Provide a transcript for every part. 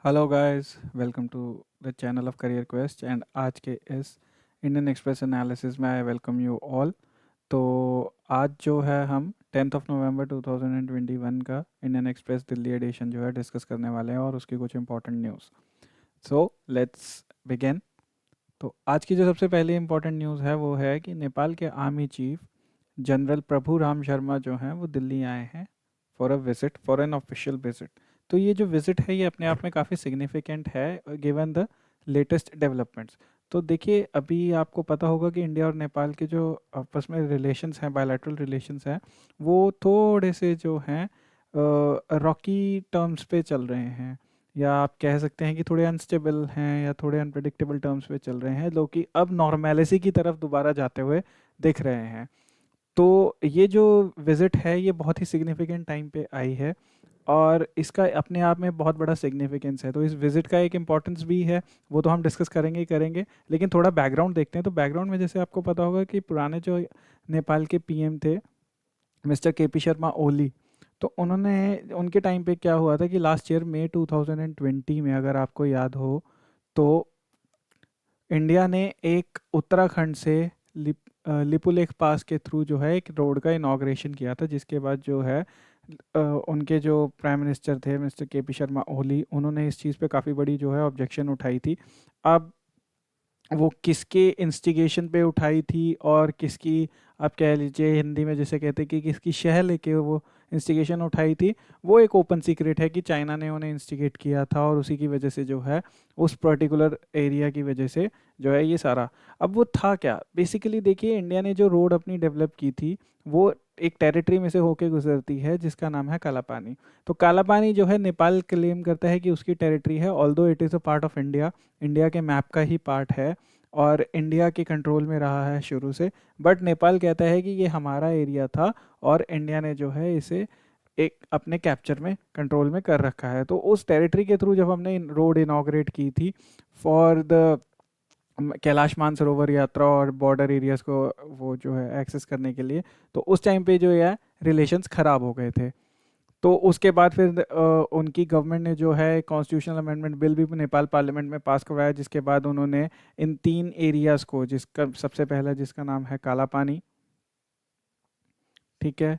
Hello guys, welcome to the channel of career quest. And आज के इस Indian express analysis में I welcome you all. तो आज जो है हम 10 नवंबर 2021 का इंडियन एक्सप्रेस दिल्ली एडिशन जो है डिस्कस करने वाले हैं और उसकी कुछ important news. So let's begin. तो आज की जो सबसे पहली इंपॉर्टेंट न्यूज़ है वो है कि नेपाल के army chief general Prabhu Ram Sharma जो हैं वो दिल्ली आए हैं for a visit, for an official visit. तो ये जो विजिट है ये अपने आप में काफ़ी सिग्निफिकेंट है गिवन द लेटेस्ट डेवलपमेंट्स। तो देखिए, अभी आपको पता होगा कि इंडिया और नेपाल के जो आपस में रिलेशंस हैं, बायलैटरल रिलेशंस हैं, वो थोड़े से जो हैं रॉकी टर्म्स पे चल रहे हैं, या आप कह सकते हैं कि थोड़े अनस्टेबल हैं या थोड़े अनप्रेडिक्टेबल टर्म्स पे चल रहे हैं, जो कि अब नॉर्मेलिसी की तरफ दोबारा जाते हुए दिख रहे हैं। तो ये जो विज़िट है ये बहुत ही सिग्निफिकेंट टाइम पे आई है और इसका अपने आप में बहुत बड़ा सिग्निफिकेंस है। तो इस विज़िट का एक इम्पॉर्टेंस भी है, वो तो हम डिस्कस करेंगे ही करेंगे। लेकिन थोड़ा बैकग्राउंड देखते हैं। तो बैकग्राउंड में जैसे आपको पता होगा कि पुराने जो नेपाल के पीएम थे, मिस्टर केपी शर्मा ओली, तो उन्होंने उनके टाइम पे क्या हुआ था कि लास्ट ईयर मई 2020 में, अगर आपको याद हो, तो इंडिया ने एक उत्तराखंड से लिपुलेख पास के थ्रू जो है एक रोड का इनाग्रेशन किया था, जिसके बाद जो है उनके जो प्राइम मिनिस्टर थे मिस्टर केपी शर्मा ओली, उन्होंने इस चीज़ पे काफ़ी बड़ी जो है ऑब्जेक्शन उठाई थी। अब वो किसके इंस्टिगेशन पे उठाई थी और किसकी, आप कह लीजिए हिंदी में जैसे कहते हैं कि किसकी शह लेके वो इंस्टिगेशन उठाई थी, वो एक ओपन सीक्रेट है कि चाइना ने उन्हें इंस्टिगेट किया था और उसी की वजह से जो है उस पर्टिकुलर एरिया की वजह से जो है ये सारा। अब वो था क्या बेसिकली, देखिए इंडिया ने जो रोड अपनी डेवलप की थी वो एक टेरिटरी में से होके गुजरती है जिसका नाम है कालापानी। तो कालापानी जो है नेपाल क्लेम करता है कि उसकी टेरिटरी है, although it is a part of India, India के मैप का ही पार्ट है और इंडिया के कंट्रोल में रहा है शुरू से। बट नेपाल कहता है कि ये हमारा एरिया था और इंडिया ने जो है इसे एक अपने कैप्चर में, कंट्रोल में कर रखा है। तो उस टेरिटरी के थ्रू जब हमने रोड इनाग्रेट की थी फॉर द कैलाश मानसरोवर यात्रा और बॉर्डर एरियाज को वो जो है एक्सेस करने के लिए, तो उस टाइम पे जो है रिलेशंस ख़राब हो गए थे। तो उसके बाद फिर उनकी गवर्नमेंट ने जो है कॉन्स्टिट्यूशनल अमेंडमेंट बिल भी नेपाल पार्लियामेंट में पास करवाया, जिसके बाद उन्होंने इन तीन एरियाज़ को, जिसका सबसे पहला जिसका नाम है काला पानी, ठीक है,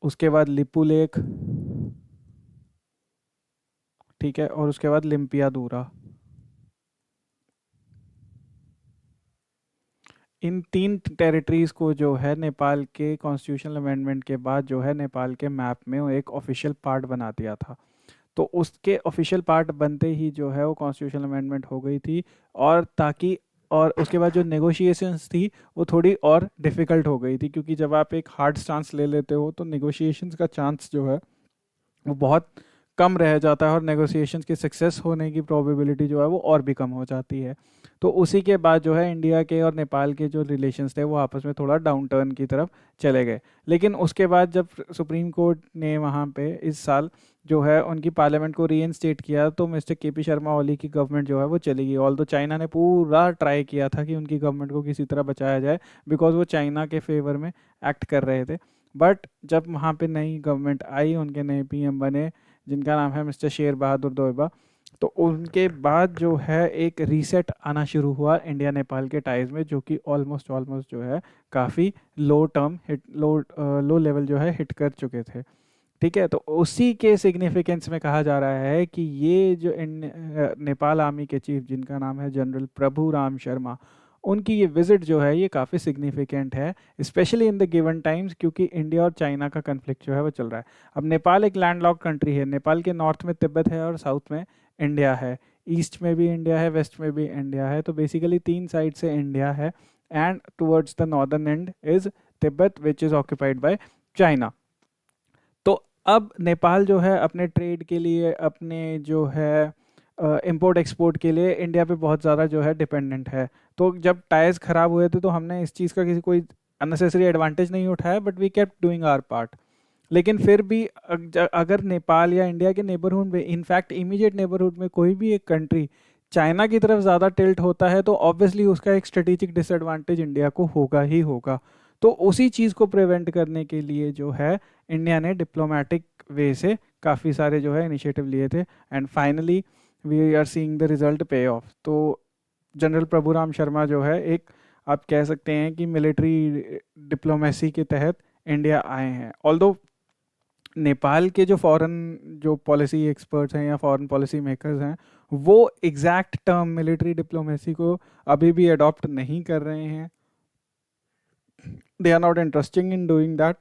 उसके बाद लिपू लेक, ठीक है, और उसके बाद लिम्पिया दूरा, इन तीन टेरिटरीज़ को जो है नेपाल के कॉन्स्टिट्यूशनल अमेंडमेंट के बाद जो है नेपाल के मैप में वो एक ऑफिशियल पार्ट बना दिया था। तो उसके ऑफिशियल पार्ट बनते ही जो है वो कॉन्स्टिट्यूशनल अमेंडमेंट हो गई थी, और ताकि, और उसके बाद जो नेगोशिएशंस थी वो थोड़ी और डिफ़िकल्ट हो गई थी, क्योंकि जब आप एक हार्ड स्टांस ले लेते हो तो नेगोशिएशंस का चांस जो है वो बहुत कम रह जाता है और नेगोशिएशंस के सक्सेस होने की प्रोबेबिलिटी जो है वो और भी कम हो जाती है। तो उसी के बाद जो है इंडिया के और नेपाल के जो रिलेशंस थे वो आपस में थोड़ा डाउन टर्न की तरफ चले गए। लेकिन उसके बाद जब सुप्रीम कोर्ट ने वहाँ पे इस साल जो है उनकी पार्लियामेंट को रीइंस्टेट किया, तो मिस्टर केपी शर्मा ओली की गवर्नमेंट जो है वो चली गई। ऑल तो चाइना ने पूरा ट्राई किया था कि उनकी गवर्नमेंट को किसी तरह बचाया जाए, बिकॉज वो चाइना के फेवर में एक्ट कर रहे थे। बट जब वहाँ पे नई गवर्नमेंट आई, उनके नए पीएम बने जिनका नाम है मिस्टर शेर बहादुर दोइबा, तो उनके बाद जो है एक रीसेट आना शुरू हुआ इंडिया नेपाल के टाइज में, जो कि ऑलमोस्ट ऑलमोस्ट जो है काफ़ी लो टर्म हिट, लो लेवल जो है हिट कर चुके थे। ठीक है, तो उसी के सिग्निफिकेंस में कहा जा रहा है कि ये जो नेपाल आर्मी के चीफ जिनका नाम है जनरल प्रभु राम शर्मा, उनकी ये विजिट जो है ये काफ़ी सिग्निफिकेंट है, specially in the given times, क्योंकि इंडिया और चाइना का कन्फ्लिक्ट जो है वो चल रहा है। अब नेपाल एक लैंडलॉक्ड कंट्री है, नेपाल के नॉर्थ में तिब्बत है और साउथ में इंडिया है, ईस्ट में भी इंडिया है, वेस्ट में भी इंडिया है, तो बेसिकली तीन साइड से इंडिया है। And towards the northern and is Tibet which is occupied by China. तो अब नेपाल जो है अपने ट्रेड के लिए, अपने जो है इंपोर्ट एक्सपोर्ट के लिए इंडिया पे बहुत ज़्यादा जो है डिपेंडेंट है। तो जब टायर्स ख़राब हुए थे तो हमने इस चीज़ का किसी कोई अननेसेसरी एडवांटेज नहीं उठाया, but we kept doing our part. लेकिन फिर भी अगर नेपाल या इंडिया के नेबरहुड में, इनफैक्ट इमीडिएट नेबरहुड में कोई भी एक कंट्री चाइना की तरफ ज़्यादा टिल्ट होता है, तो ऑब्वियसली उसका एक स्ट्रेटेजिक डिसएडवांटेज इंडिया को होगा ही होगा। तो उसी चीज़ को प्रिवेंट करने के लिए जो है इंडिया ने डिप्लोमेटिक वे से काफ़ी सारे जो है इनिशिएटिव लिए थे। And finally we are seeing the result pay off. तो जनरल प्रभुराम शर्मा जो है एक, आप कह सकते हैं कि मिलिट्री डिप्लोमेसी के तहत इंडिया आए हैं। ऑल्दो नेपाल के जो फॉरेन जो पॉलिसी एक्सपर्ट्स हैं या फॉरेन पॉलिसी मेकर्स हैं, वो एग्जैक्ट टर्म मिलिट्री डिप्लोमेसी को अभी भी अडॉप्ट नहीं कर रहे हैं। They are not interesting in doing that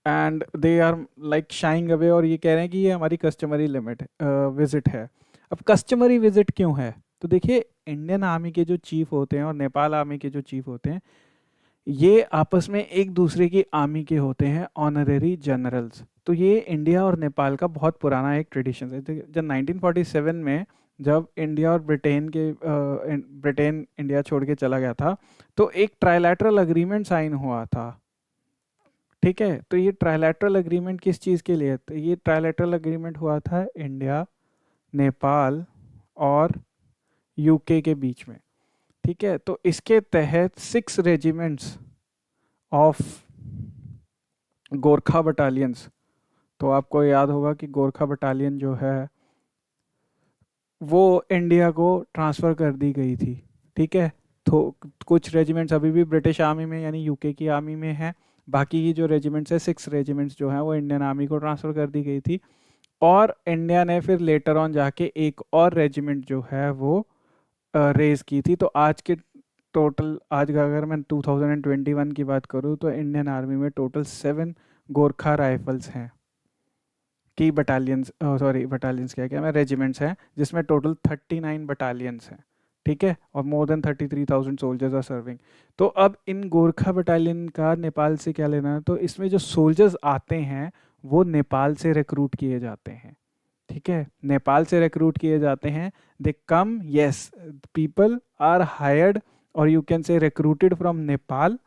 and they are like shying away, और ये कह रहे हैं कि ये हमारी कस्टमरी लिमिट विजिट है। अब कस्टमरी विजिट क्यों है? तो देखिए, इंडियन आर्मी के जो चीफ होते हैं और नेपाल आर्मी के जो चीफ होते हैं, ये आपस में एक दूसरे की आर्मी के होते हैं ऑनरेरी जनरल्स। तो ये इंडिया और नेपाल का बहुत पुराना एक ट्रेडिशन है। जब 1947 में जब इंडिया और ब्रिटेन इंडिया छोड़ के चला गया था, तो एक ट्राइलैटरल अग्रीमेंट साइन हुआ था। ठीक है, तो ये ट्राइलैटरल अग्रीमेंट किस चीज़ के लिए? तो ये ट्राइलैटरल अग्रीमेंट हुआ था इंडिया, नेपाल और यूके के बीच में। ठीक है, तो इसके तहत 6 रेजिमेंट्स ऑफ गोरखा बटालियंस, तो आपको याद होगा कि गोरखा बटालियन जो है वो इंडिया को ट्रांसफ़र कर दी गई थी। ठीक है, तो कुछ रेजिमेंट्स अभी भी ब्रिटिश आर्मी में यानी यूके की आर्मी में है, बाकी की जो रेजिमेंट्स है 6 रेजिमेंट्स जो हैं वो इंडियन आर्मी को ट्रांसफ़र कर दी गई थी। और इंडिया ने फिर लेटर ऑन जाके एक और रेजिमेंट जो है वो रेज़ की थी। तो आज के टोटल, आज का अगर मैं 2021 की बात करूँ, तो इंडियन आर्मी में टोटल 7 गोरखा राइफल्स हैं की बटालियंस, सॉरी बटालियंस क्या क्या मैं रेजिमेंट्स हैं, जिसमें टोटल 39 बटालियंस हैं। ठीक है, और more than 33,000 soldiers are serving. तो अब इन गोरखा बटालियन का नेपाल से क्या लेना है? तो इसमें जो सोल्जर्स आते हैं वो नेपाल से रिक्रूट किए जाते हैं। ठीक है, नेपाल से रिक्रूट किए जाते हैं। They come, yes, people are hired और you can say recruited from Nepal,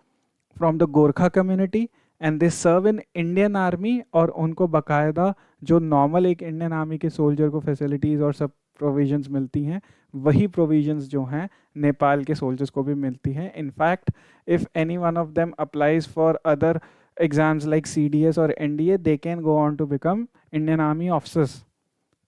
from the Gorkha community, and they serve in Indian army. और उनको बाकायदा जो नॉर्मल एक इंडियन आर्मी के सोल्जर को फैसिलिटीज़ और सब प्रोविजंस मिलती हैं, वही प्रोविजंस जो हैं नेपाल के सोल्जर्स को भी मिलती हैं। In fact if any one of them applies for other exams like CDS और NDA, they can go on to become Indian army officers.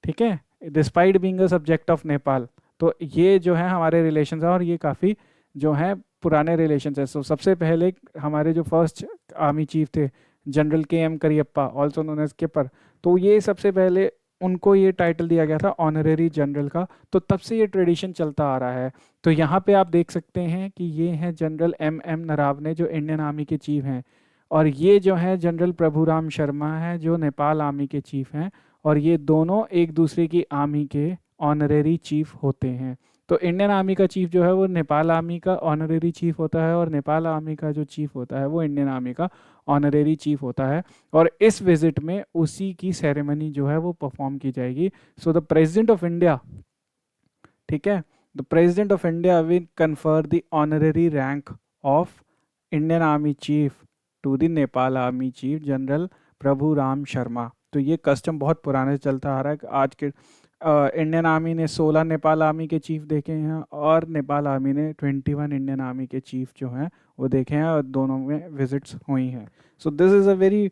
ठीक है, despite being a subject of Nepal. तो ये जो है हमारे रिलेशन है, और ये काफ़ी जो है पुराने रिलेशन है। सो सबसे पहले हमारे जो फर्स्ट आर्मी चीफ थे, general KM Cariappa, also known as Kipper, तो ये सबसे पहले उनको ये टाइटल दिया गया था ऑनरेरी जनरल का। तो तब से ये ट्रेडिशन चलता आ रहा है। तो यहाँ पे आप देख सकते हैं कि ये हैं जनरल MM नरावने जो इंडियन आर्मी के चीफ हैं, और ये जो है जनरल प्रभुराम शर्मा है जो नेपाल आर्मी के चीफ हैं। और ये दोनों एक दूसरे की आर्मी के ऑनरेरी चीफ होते हैं। तो इंडियन आर्मी का चीफ जो है वो नेपाल आर्मी का ऑनरेरी चीफ होता है, और नेपाल आर्मी का जो चीफ होता है वो इंडियन आर्मी का ऑनरेरी चीफ होता है। और इस विजिट में उसी की सेरेमनी जो है वो परफॉर्म की जाएगी। So the president of India, ठीक है, the president of India will confer the honorary rank of Indian army chief to the Nepal army chief general Prabhu Ram Sharma. तो ये कस्टम बहुत पुराने से चलता आ रहा है। आज के इंडियन आर्मी ने 16 नेपाल आर्मी के चीफ देखे हैं, और नेपाल आर्मी ने 21 इंडियन आर्मी के चीफ जो हैं वो देखे हैं, और दोनों में विजिट्स हुई हैं। So this is a very,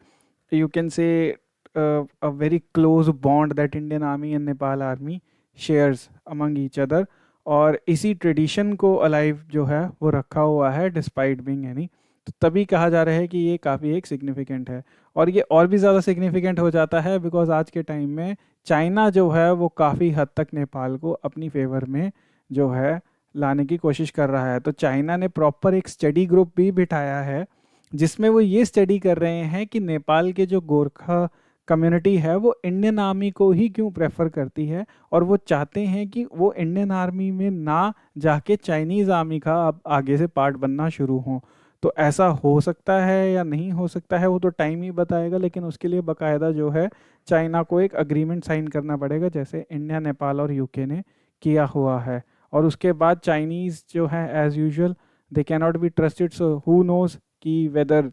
you can से a very close bond that Indian Army and Nepal Army shares among each other। और इसी ट्रेडिशन को अलाइव जो है वो रखा हुआ है डिस्पाइट बीइंग एनी। तो तभी कहा जा रहा है कि ये काफ़ी एक सिग्निफिकेंट है। और ये और भी ज़्यादा सिग्निफिकेंट हो जाता है बिकॉज आज के टाइम में चाइना जो है वो काफ़ी हद तक नेपाल को अपनी फेवर में जो है लाने की कोशिश कर रहा है। तो चाइना ने प्रॉपर एक स्टडी ग्रुप भी बिठाया है, जिसमें वो ये स्टडी कर रहे हैं कि नेपाल के जो गोरखा कम्युनिटी है वो इंडियन आर्मी को ही क्यों प्रेफर करती है, और वो चाहते हैं कि वो इंडियन आर्मी में ना जाके चाइनीज़ आर्मी का अब आगे से पार्ट बनना शुरू हो। तो ऐसा हो सकता है या नहीं हो सकता है वो तो टाइम ही बताएगा, लेकिन उसके लिए बाकायदा जो है चाइना को एक अग्रीमेंट साइन करना पड़ेगा, जैसे इंडिया, नेपाल और यूके ने किया हुआ है। और उसके बाद चाइनीज़ जो है as usual they can not be trusted. So who knows कि वेदर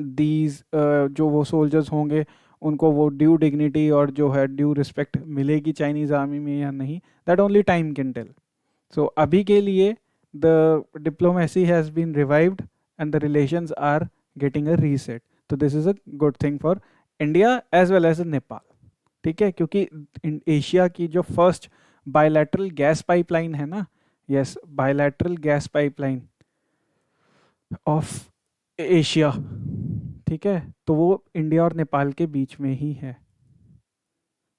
दीज जो वो सोल्जर्स होंगे उनको वो ड्यू डिग्निटी और जो है ड्यू रिस्पेक्ट मिलेगी चाइनीज़ आर्मी में या नहीं, that only time can tell. So अभी के लिए the diplomacy has been revived and the relations are getting a reset. तो this is a good thing for India as well as Nepal. ठीक है, क्योंकि एशिया की जो फर्स्ट बायलैटरल गैस पाइपलाइन है ना, yes, bilateral gas pipeline of Asia, ठीक है, तो वो इंडिया और नेपाल के बीच में ही है।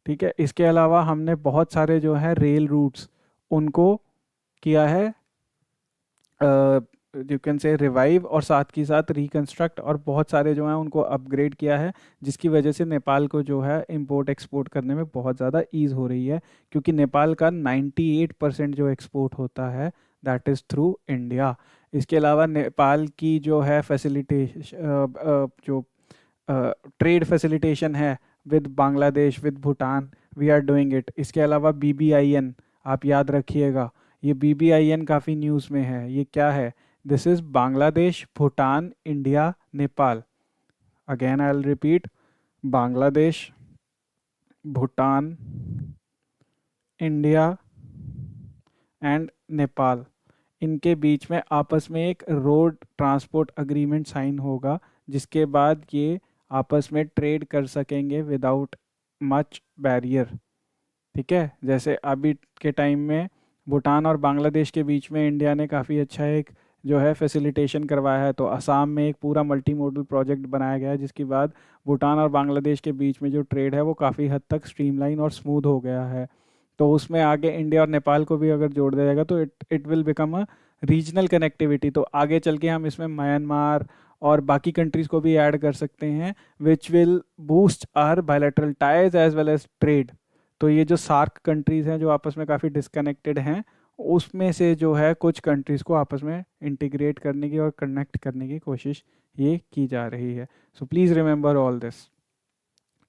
ठीक है, इसके अलावा हमने बहुत सारे जो है रेल रूट्स उनको किया है, यू कैन से रिवाइव, और साथ के साथ रिकंस्ट्रक्ट, और बहुत सारे जो हैं उनको अपग्रेड किया है, जिसकी वजह से नेपाल को जो है इंपोर्ट एक्सपोर्ट करने में बहुत ज़्यादा ईज हो रही है, क्योंकि नेपाल का 98% जो एक्सपोर्ट होता है दैट इज़ थ्रू इंडिया। इसके अलावा नेपाल की जो है फैसिलिटेशन, जो ट्रेड फैसिलिटेशन है with Bangladesh, with Bhutan, we are doing it. इसके अलावा BBIN, आप याद रखिएगा, ये BBIN काफ़ी न्यूज़ में है। ये क्या है? This is Bangladesh, Bhutan, India, Nepal. Again I will repeat, Bangladesh, Bhutan, India and Nepal, इनके बीच में आपस में एक रोड ट्रांसपोर्ट अग्रीमेंट साइन होगा, जिसके बाद ये आपस में ट्रेड कर सकेंगे विदाउट मच बैरियर। ठीक है, जैसे अभी के टाइम में भूटान और बांग्लादेश के बीच में इंडिया ने काफ़ी अच्छा एक जो है फैसिलिटेशन करवाया है, तो असम में एक पूरा मल्टी मोडल प्रोजेक्ट बनाया गया है, जिसके बाद भूटान और बांग्लादेश के बीच में जो ट्रेड है वो काफ़ी हद तक स्ट्रीमलाइन और स्मूथ हो गया है। तो उसमें आगे इंडिया और नेपाल को भी अगर जोड़ दिया जाएगा तो it will become a regional connectivity. तो आगे चल के हम इसमें म्यांमार और बाकी कंट्रीज़ को भी ऐड कर सकते हैं, which will boost our bilateral ties as well as trade. तो ये जो सार्क कंट्रीज़ हैं जो आपस में काफ़ी डिस्कनेक्टेड हैं, उसमें से जो है कुछ कंट्रीज़ को आपस में इंटीग्रेट करने की और कनेक्ट करने की कोशिश ये की जा रही है। So please remember all this.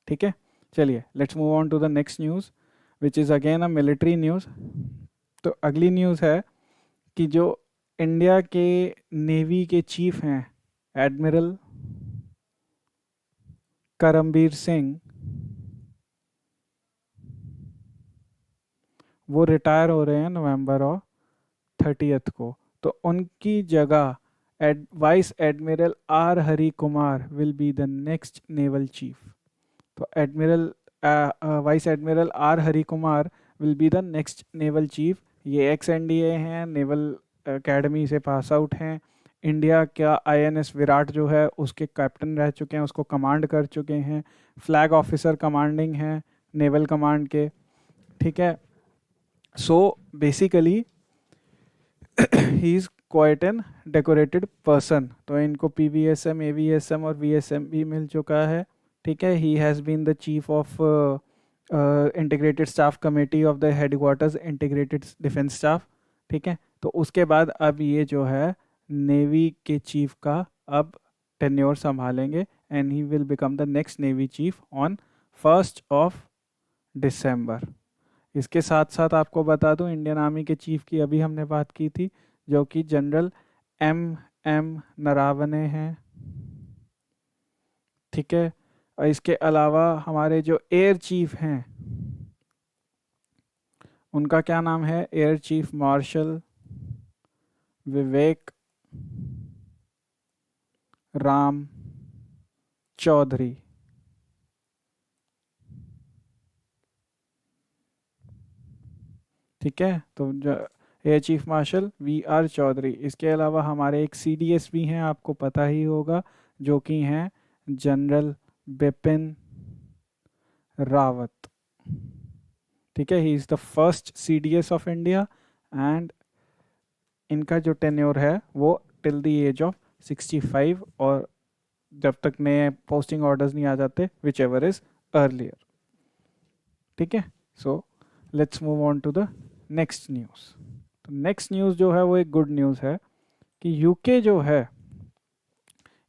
ठीक है, चलिए let's move on to the next news which is again a military news. तो अगली न्यूज़ है कि जो इंडिया के नेवी के चीफ हैं एडमिरल करमबीर सिंह, वो रिटायर हो रहे हैं नवंबर और 30th को। तो उनकी जगह vice admiral R Hari Kumar will be the next naval chief. तो admiral vice admiral R Hari Kumar will be the next naval chief. ये XNDA हैं, नेवल एकेडमी से पास आउट हैं। इंडिया का INS विराट जो है उसके कैप्टन रह चुके हैं, उसको कमांड कर चुके हैं, फ्लैग ऑफिसर कमांडिंग हैं नेवल कमांड के। ठीक है, so basically he is quite an decorated person. तो इनको PVSM, AVSM और VSM भी मिल चुका है। ठीक है, he has been the chief of integrated staff committee of the headquarters integrated defence staff. ठीक है, तो उसके बाद अब ये जो है नेवी के चीफ का अब टेन्योर संभालेंगे, and he will become the next navy chief on 1st of December। इसके साथ साथ आपको बता दूं, इंडियन आर्मी के चीफ की अभी हमने बात की थी, जो कि जनरल M नरावने हैं। ठीक है, और इसके अलावा हमारे जो एयर चीफ हैं उनका क्या नाम है? Air chief marshal Vivek Ram Chaudhari. ठीक है, तो air chief marshal VR Chaudhari. इसके अलावा हमारे एक CDS भी हैं, आपको पता ही होगा, जो कि हैं जनरल बिपिन रावत। ठीक है, he is the first CDS of India, and इनका जो टेन्योर है वो टिल द एज ऑफ 65, और जब तक नए पोस्टिंग ऑर्डर्स नहीं आ जाते, विच एवर इज अर्लियर। ठीक है, so let's move on to the next news. तो नेक्स्ट न्यूज़ जो है वो एक गुड न्यूज़ है कि यूके जो है,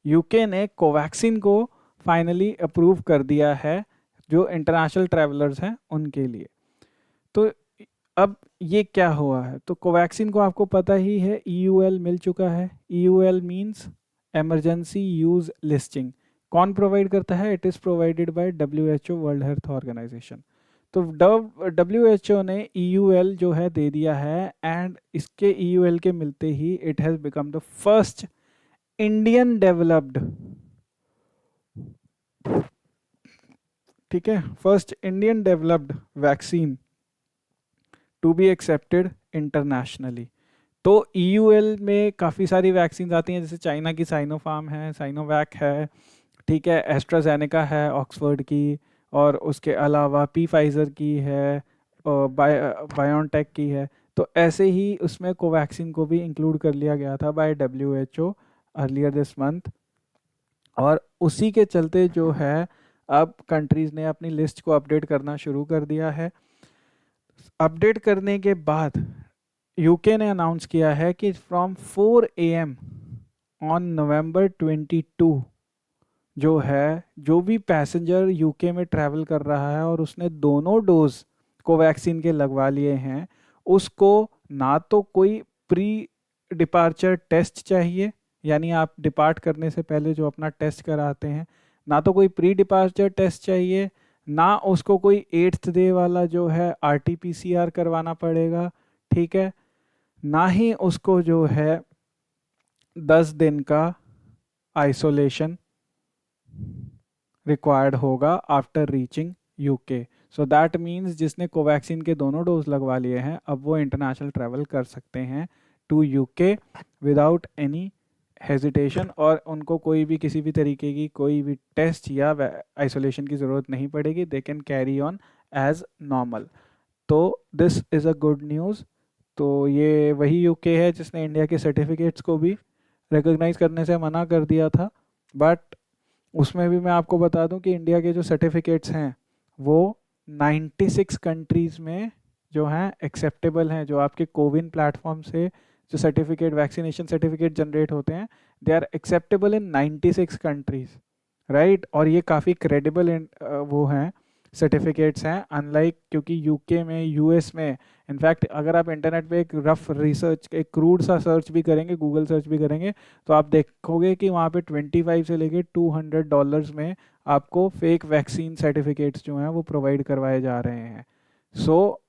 यूके ने कोवैक्सिन को फाइनली अप्रूव कर दिया है जो इंटरनेशनल ट्रैवलर्स हैं उनके लिए। तो अब ये क्या हुआ है? तो कोवैक्सिन को आपको पता ही है EUL मिल चुका है। EUL means emergency use listing. कौन प्रोवाइड करता है? It is provided by WHO, world health organization. तो WHO ने EUL जो है दे दिया है, एंड इसके EUL के मिलते ही it has become the first Indian developed ठीक है, first Indian developed vaccine to be accepted internationally. तो ईयूएल में काफ़ी सारी वैक्सीन आती हैं, जैसे चाइना की साइनोफार्म है, साइनोवैक है, ठीक है, एस्ट्राजेनेका है ऑक्सफोर्ड की, और उसके अलावा पी फाइजर की है, और बायोनटेक की है। तो ऐसे ही उसमें कोवैक्सीन को भी इंक्लूड कर लिया गया था bye WHO earlier this month. और उसी के चलते जो है अब कंट्रीज़ ने अपनी लिस्ट को अपडेट करना शुरू कर दिया है। अपडेट करने के बाद यूके ने अनाउंस किया है कि फ्रॉम 4 AM ऑन नवंबर 22 जो है, जो भी पैसेंजर यूके में ट्रैवल कर रहा है और उसने दोनों डोज कोवैक्सीन के लगवा लिए हैं, उसको ना तो कोई प्री डिपार्चर टेस्ट चाहिए, यानी आप डिपार्ट करने से पहले जो अपना टेस्ट कराते हैं, ना तो कोई प्री डिपार्चर टेस्ट चाहिए, ना उसको कोई 8th डे वाला जो है RT-PCR करवाना पड़ेगा, ठीक है, ना ही उसको जो है 10 दिन का आइसोलेशन रिक्वायर्ड होगा after reaching UK. So that means जिसने कोवैक्सीन के दोनों डोज लगवा लिए हैं, अब वो इंटरनेशनल ट्रैवल कर सकते हैं to UK without any hesitation, और उनको कोई भी किसी भी तरीके की कोई भी टेस्ट या आइसोलेशन की ज़रूरत नहीं पड़ेगी। They can carry on as normal. तो this is a good news. तो ये वही यूके है जिसने इंडिया के सर्टिफिकेट्स को भी रिकॉग्नाइज करने से मना कर दिया था, बट उसमें भी मैं आपको बता दूं कि इंडिया के जो सर्टिफिकेट्स हैं वो 96 कंट्रीज़ में जो हैं एक्सेप्टेबल हैं। जो आपके कोविन प्लेटफॉर्म से जो सर्टिफिकेट, वैक्सीनेशन सर्टिफिकेट जनरेट होते हैं, they are acceptable in 96 countries, right. और ये काफ़ी क्रेडिबल वो हैं, सर्टिफिकेट्स हैं, अनलाइक, क्योंकि यूके में, यूएस में, इनफैक्ट अगर आप इंटरनेट पे एक रफ रिसर्च, एक क्रूड सा सर्च भी करेंगे, गूगल सर्च भी करेंगे, तो आप देखोगे कि वहाँ पे 25 से लेके $200 में आपको फेक वैक्सीन सर्टिफिकेट्स जो हैं वो प्रोवाइड करवाए जा रहे हैं। सो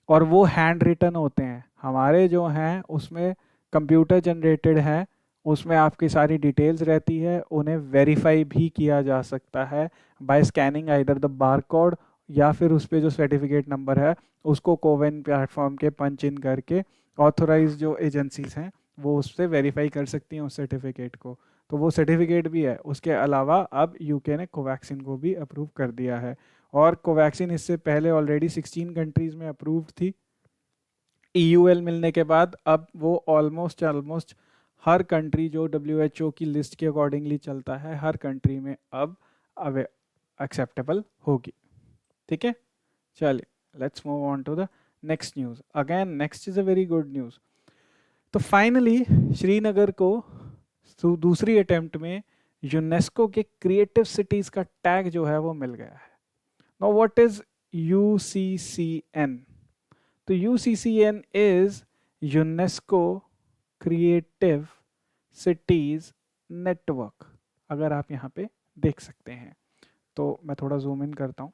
और वो हैंड रिटन होते हैं, हमारे जो हैं उसमें कंप्यूटर जनरेटेड है, उसमें आपकी सारी डिटेल्स रहती है, उन्हें वेरीफाई भी किया जा सकता है by scanning either the bar code, या फिर उस पर जो सर्टिफिकेट नंबर है उसको कोविन प्लेटफॉर्म के पंच इन करके ऑथोराइज जो एजेंसीज हैं वो उससे वेरीफाई कर सकती हैं उस सर्टिफिकेट को। तो वो सर्टिफिकेट भी है। उसके अलावा अब यूके ने कोवैक्सीन को भी अप्रूव कर दिया है, और कोवैक्सीन इससे पहले ऑलरेडी 16 कंट्रीज़ में अप्रूव थी। ईयूएल मिलने के बाद अब वो ऑलमोस्ट ऑलमोस्ट हर कंट्री जो डब्ल्यूएचओ की लिस्ट के अकॉर्डिंगली चलता है, हर कंट्री में अब एक्सेप्टेबल होगी। ठीक है, चलिए let's move on to the next news. Again next is a very good news. तो फाइनली श्रीनगर को दूसरी अटेम्प्ट में यूनेस्को के क्रिएटिव सिटीज़ का टैग जो है वो मिल गया है। Now what is UCCN? तो UCCN is UNESCO creative cities network. अगर आप यहाँ पे देख सकते हैं, तो मैं थोड़ा जूम इन करता हूँ,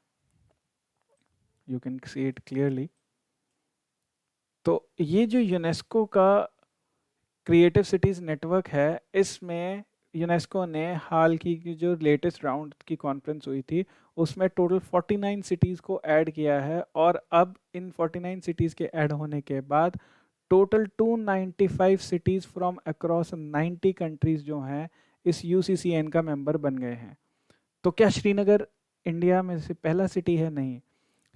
you can see it clearly. तो ये जो यूनेस्को का क्रिएटिव सिटीज़ नेटवर्क है, इसमें यूनेस्को ने हाल की जो लेटेस्ट राउंड की कॉन्फ्रेंस हुई थी उसमें टोटल 49 सिटीज़ को ऐड किया है, और अब इन 49 सिटीज़ के ऐड होने के बाद total 295 cities from across 90 countries जो हैं इस यूसीसीएन का मेंबर बन गए हैं। तो क्या श्रीनगर इंडिया में से पहला सिटी है? नहीं,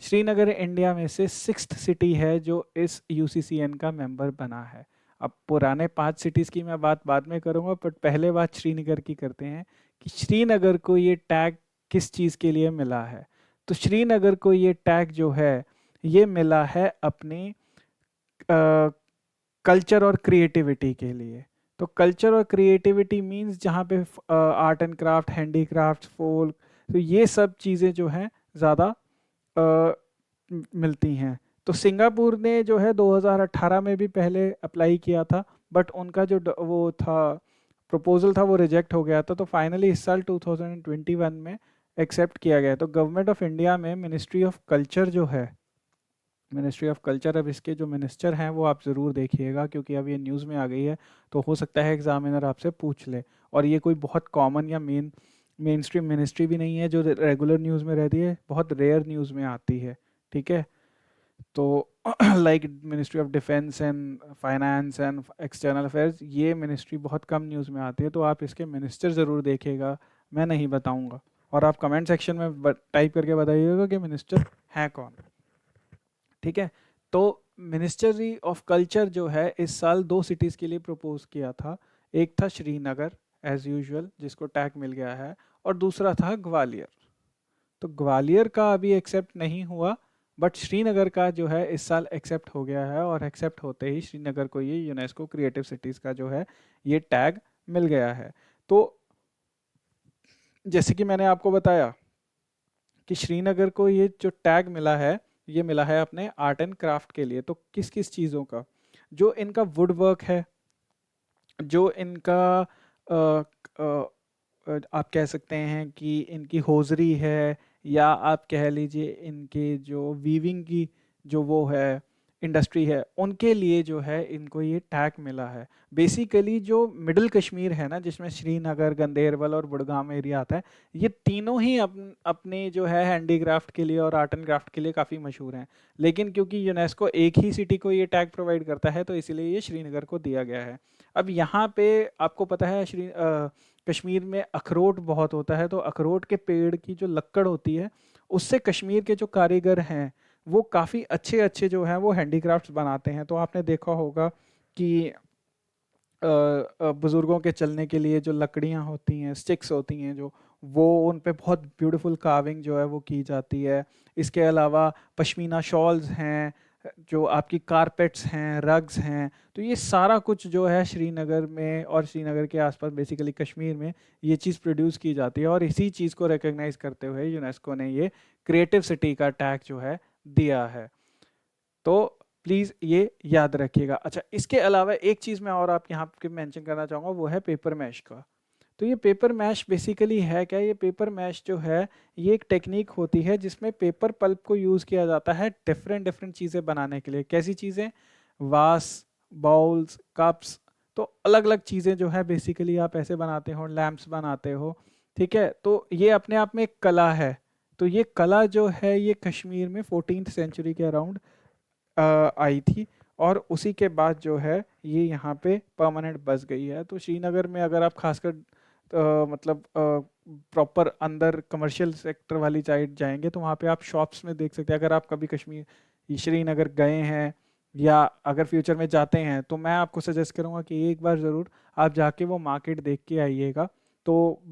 श्रीनगर इंडिया में से 6th सिटी है जो इस यूसीसीएन का मेंबर बना है। अब पुराने 5 सिटीज़ की मैं बात बाद में करूँगा, बट पहले बात श्रीनगर की करते हैं कि श्रीनगर को ये टैग किस चीज़ के लिए मिला है। तो श्रीनगर को ये टैग जो है ये मिला है अपनी कल्चर और क्रिएटिविटी के लिए। तो कल्चर और क्रिएटिविटी मींस जहाँ पे art and craft, handicraft, folk, तो ये सब चीज़ें जो हैं ज़्यादा मिलती हैं। तो सिंगापुर ने जो है 2018 में भी पहले अप्लाई किया था, बट उनका जो वो था प्रपोजल था वो रिजेक्ट हो गया था। तो फाइनली इस साल 2021 में एक्सेप्ट किया गया। तो गवर्नमेंट ऑफ इंडिया में मिनिस्ट्री ऑफ कल्चर जो है, मिनिस्ट्री ऑफ कल्चर, अब इसके जो मिनिस्टर हैं वो आप ज़रूर देखिएगा, क्योंकि अब ये न्यूज़ में आ गई है तो हो सकता है एग्जामिनर आपसे पूछ ले। और ये कोई बहुत कॉमन या मेन मेन स्ट्रीम मिनिस्ट्री भी नहीं है जो रेगुलर न्यूज़ में रहती है, बहुत रेयर न्यूज़ में आती है। ठीक है, तो like ministry of defence and finance and external affairs, ये मिनिस्ट्री बहुत कम न्यूज़ में आती है, तो आप इसके मिनिस्टर ज़रूर देखिएगा, मैं नहीं बताऊंगा। और आप कमेंट सेक्शन में टाइप करके बताइएगा कि मिनिस्टर है कौन। ठीक है, तो मिनिस्ट्री ऑफ कल्चर जो है इस साल दो सिटीज़ के लिए प्रपोज किया था। एक था श्रीनगर एज यूजुअल जिसको टैग मिल गया है, और दूसरा था ग्वालियर। तो ग्वालियर का अभी एक्सेप्ट नहीं हुआ, बट श्रीनगर का जो है इस साल एक्सेप्ट हो गया है, और एक्सेप्ट होते ही श्रीनगर को ये यूनेस्को क्रिएटिव सिटीज़ का जो है ये टैग मिल गया है। तो जैसे कि मैंने आपको बताया कि श्रीनगर को ये जो टैग मिला है, ये मिला है अपने आर्ट एंड क्राफ्ट के लिए। तो किस किस चीज़ों का, जो इनका वुड वर्क है, जो इनका अ, अ, आप कह सकते हैं कि इनकी होजरी है, या आप कह लीजिए इनके जो वीविंग की जो वो है इंडस्ट्री है, उनके लिए जो है इनको ये टैग मिला है। बेसिकली जो मिडिल कश्मीर है ना, जिसमें श्रीनगर, गंदेरबल और बुड़गाम एरिया आता है, ये तीनों ही अपने जो है हैंडीक्राफ्ट के लिए और आर्ट एंड क्राफ्ट के लिए काफ़ी मशहूर हैं। लेकिन क्योंकि यूनेस्को एक ही सिटी को ये टैग प्रोवाइड करता है, तो इसीलिए ये श्रीनगर को दिया गया है। अब यहाँ पे आपको पता है कश्मीर में अखरोट बहुत होता है, तो अखरोट के पेड़ की जो लक्कड़ होती है, उससे कश्मीर के जो कारीगर हैं वो काफ़ी अच्छे अच्छे जो हैं वो हैंडीक्राफ्ट्स बनाते हैं। तो आपने देखा होगा कि बुजुर्गों के चलने के लिए जो लकड़ियाँ होती हैं, स्टिक्स होती हैं, जो वो उन पे बहुत ब्यूटीफुल कार्विंग जो है वो की जाती है। इसके अलावा पश्मीना शॉल्स हैं, जो आपकी कारपेट्स हैं, रग्स हैं, तो ये सारा कुछ जो है श्रीनगर में और श्रीनगर के आसपास बेसिकली कश्मीर में ये चीज़ प्रोड्यूस की जाती है, और इसी चीज़ को रिकग्नाइज करते हुए यूनेस्को ने ये क्रिएटिव सिटी का टैग जो है दिया है। तो प्लीज़ ये याद रखिएगा। अच्छा, इसके अलावा एक चीज़ मैं और आप यहाँ पे मेंशन करना चाहूँगा, वो है पेपर मैश का। तो ये पेपर मैश बेसिकली है क्या? ये पेपर मैश जो है ये एक टेक्निक होती है जिसमें पेपर पल्प को यूज़ किया जाता है डिफरेंट डिफरेंट चीज़ें बनाने के लिए। कैसी चीज़ें? वास, बाउल्स, कप्स, तो अलग अलग चीज़ें जो है बेसिकली आप ऐसे बनाते हो, लैम्प्स बनाते हो। ठीक है, तो ये अपने आप में एक कला है। तो ये कला जो है ये कश्मीर में 14th सेंचुरी के अराउंड आई थी, और उसी के बाद जो है ये यहाँ पे परमानेंट बस गई है। तो श्रीनगर में अगर आप खासकर मतलब प्रॉपर अंदर कमर्शियल सेक्टर वाली साइड जाएंगे, तो वहाँ पे आप शॉप्स में देख सकते हैं। अगर आप कभी कश्मीर श्रीनगर गए हैं या अगर फ्यूचर में जाते हैं, तो मैं आपको सजेस्ट करूँगा कि एक बार ज़रूर आप जाके वो मार्केट देख के आइएगा। तो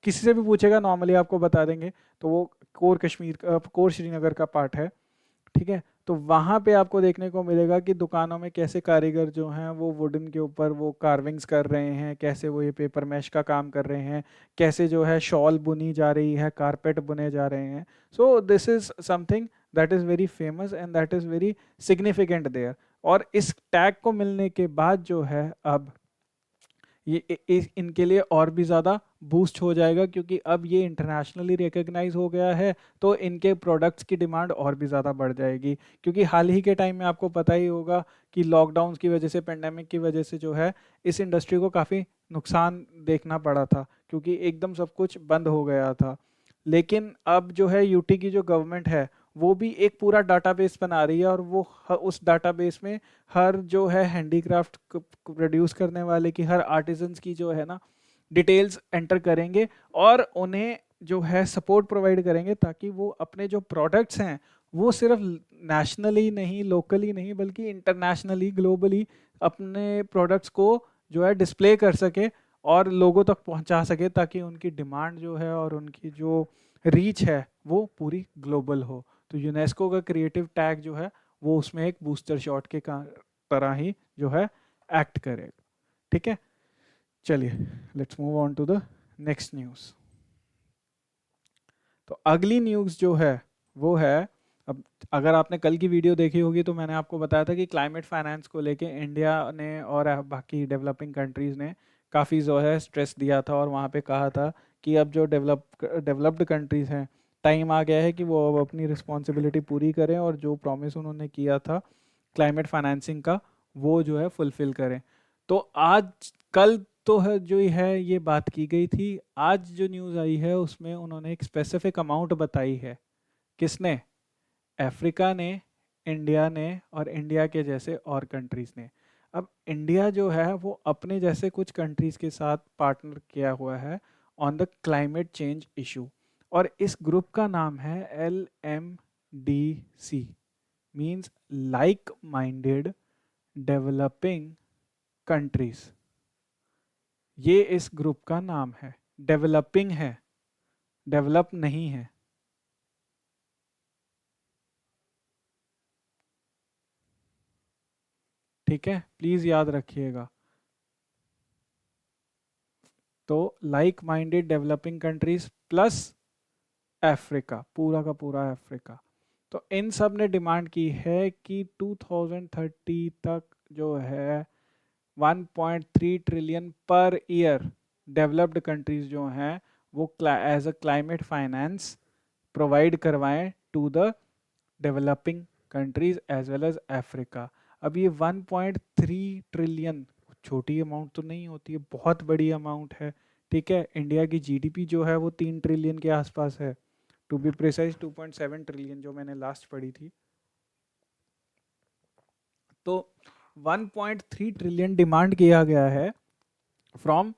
किसी से भी पूछेगा, नॉर्मली आपको बता देंगे। तो वो कोर कश्मीर कोर श्रीनगर का पार्ट है। ठीक है, तो वहाँ पे आपको देखने को मिलेगा कि दुकानों में कैसे कारीगर जो हैं वो वुडन के ऊपर वो कार्विंग्स कर रहे हैं, कैसे वो ये पेपर मैश का काम कर रहे हैं, कैसे जो है शॉल बुनी जा रही है, कारपेट बुने जा रहे हैं। So this is something that is very famous and that is very significant there. और इस टैग को मिलने के बाद जो है अब ये इनके लिए और भी ज़्यादा बूस्ट हो जाएगा, क्योंकि अब ये इंटरनेशनली रिकग्नाइज हो गया है, तो इनके प्रोडक्ट्स की डिमांड और भी ज़्यादा बढ़ जाएगी। क्योंकि हाल ही के टाइम में आपको पता ही होगा कि लॉकडाउन की वजह से, पेंडेमिक की वजह से जो है इस इंडस्ट्री को काफ़ी नुकसान देखना पड़ा था, क्योंकि एकदम सब कुछ बंद हो गया था। लेकिन अब जो है यूटी की जो गवर्नमेंट है वो भी एक पूरा डाटाबेस बना रही है, और वो उस डाटाबेस में हर जो है हैंडीक्राफ्ट प्रोड्यूस करने वाले की, हर आर्टिजन्स की जो है ना डिटेल्स एंटर करेंगे, और उन्हें जो है सपोर्ट प्रोवाइड करेंगे, ताकि वो अपने जो प्रोडक्ट्स हैं वो सिर्फ नेशनली नहीं, लोकली नहीं, बल्कि इंटरनेशनली, ग्लोबली अपने प्रोडक्ट्स को जो है डिस्प्ले कर सके और लोगों तक पहुंचा सके, ताकि उनकी डिमांड जो है और उनकी जो रीच है वो पूरी ग्लोबल हो। तो यूनेस्को का क्रिएटिव टैग जो है वो उसमें एक बूस्टर शॉट के तरह ही जो है एक्ट करेगा। ठीक है, चलिए let's move on to the next news. तो अगली न्यूज़ जो है वो है, अब अगर आपने कल की वीडियो देखी होगी तो मैंने आपको बताया था कि क्लाइमेट फाइनेंस को लेके इंडिया ने और बाकी डेवलपिंग कंट्रीज़ ने काफ़ी जो है स्ट्रेस दिया था, और वहाँ पे कहा था कि अब जो डेवलप्ड कंट्रीज़ हैं, टाइम आ गया है कि वो अब अपनी रिस्पॉन्सिबिलिटी पूरी करें, और जो प्रॉमिस उन्होंने किया था क्लाइमेट फाइनेंसिंग का वो जो है फुलफिल करें। तो आज कल तो है जो है ये बात की गई थी। आज जो न्यूज़ आई है उसमें उन्होंने एक स्पेसिफिक अमाउंट बताई है। किसने? अफ्रीका ने, इंडिया ने और इंडिया के जैसे और कंट्रीज ने। अब इंडिया जो है वो अपने जैसे कुछ कंट्रीज के साथ पार्टनर किया हुआ है on the climate change issue, और इस ग्रुप का नाम है LMDC, means like minded developing countries. ये इस ग्रुप का नाम है। डेवलपिंग है, डेवलप नहीं है। ठीक है, प्लीज याद रखिएगा। तो like minded developing countries plus Africa, पूरा का पूरा अफ्रीका। तो इन सब ने डिमांड की है कि 2030 तक जो है 1.3 trillion per year developed countries जो हैं वो as a climate finance provide करवाएं to the developing countries as well as Africa. अब ये 1.3 ट्रिलियन छोटी अमाउंट तो नहीं होती है, बहुत बड़ी अमाउंट है। ठीक है, इंडिया की जीडीपी जो है वो 3 ट्रिलियन के आसपास है, टू बी प्रिसाइज 2.7 ट्रिलियन जो मैंने लास्ट पढ़ी थी। तो 1.3 ट्रिलियन डिमांड किया गया है फ्रॉम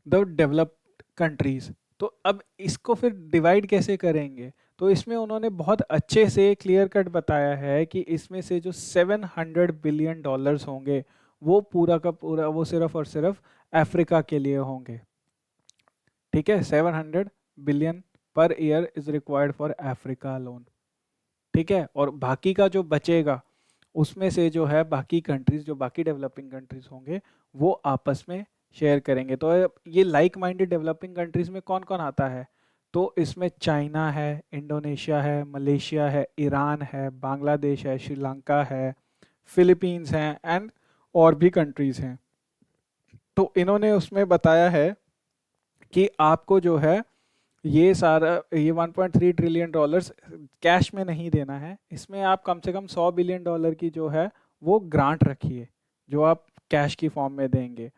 द डेवलप्ड कंट्रीज। तो अब इसको फिर डिवाइड कैसे करेंगे? तो इसमें उन्होंने बहुत अच्छे से क्लियर कट बताया है कि इसमें से जो 700 बिलियन डॉलर्स होंगे वो पूरा का पूरा वो सिर्फ और सिर्फ अफ्रीका के लिए होंगे। ठीक है, 700 billion per year is required for Africa loan. ठीक है, और बाकी का जो बचेगा उसमें से जो है बाकी कंट्रीज, जो बाकी डेवलपिंग कंट्रीज होंगे वो आपस में शेयर करेंगे। तो ये लाइक माइंडेड डेवलपिंग कंट्रीज में कौन कौन आता है? तो इसमें चाइना है, इंडोनेशिया है, मलेशिया है, ईरान है, बांग्लादेश है, श्रीलंका है, फिलीपींस हैं एंड और भी कंट्रीज हैं। तो इन्होंने उसमें बताया है कि आपको जो है ये सारा ये 1.3 ट्रिलियन डॉलर्स कैश में नहीं देना है, इसमें आप कम से कम 100 बिलियन डॉलर की जो है वो ग्रांट रखिए जो आप कैश की फॉर्म में देंगे।